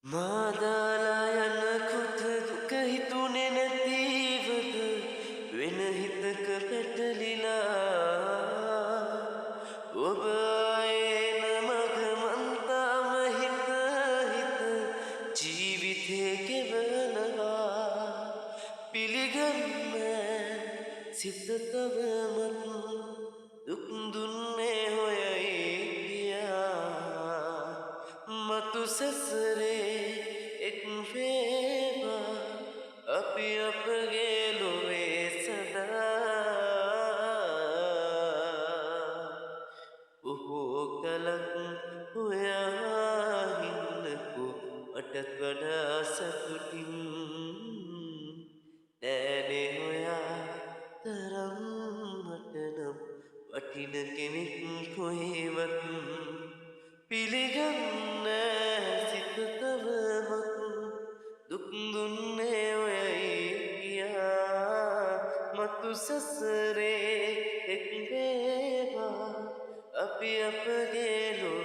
මාදාලා යන කොට දුක හිතුනේ නැතිවද වෙන හිතක පැටලිලා ඔබ ආයේ නමග මන්තාම හිත ජීවිතේ ගෙවනවා පිළිගන්න සිත තවමත් දුක් දුන්නේ හොයයි ගියා මතු සසරේ එක් වේවා අපි අපගේ ලොවේ සදා බොහෝ කලක් හොයා ඉන්නකෝ අටත් වඩා සතුටින් නෑනේ හොයා තරම් මටනම් වටින කෙනෙක් කොහෙවත් පිළිගන්න සිත තවමත් දුක් දුන්නේ ඔයයි ගියා මතු සසරේ එක් වේවා අපි අපගේ ලොවේ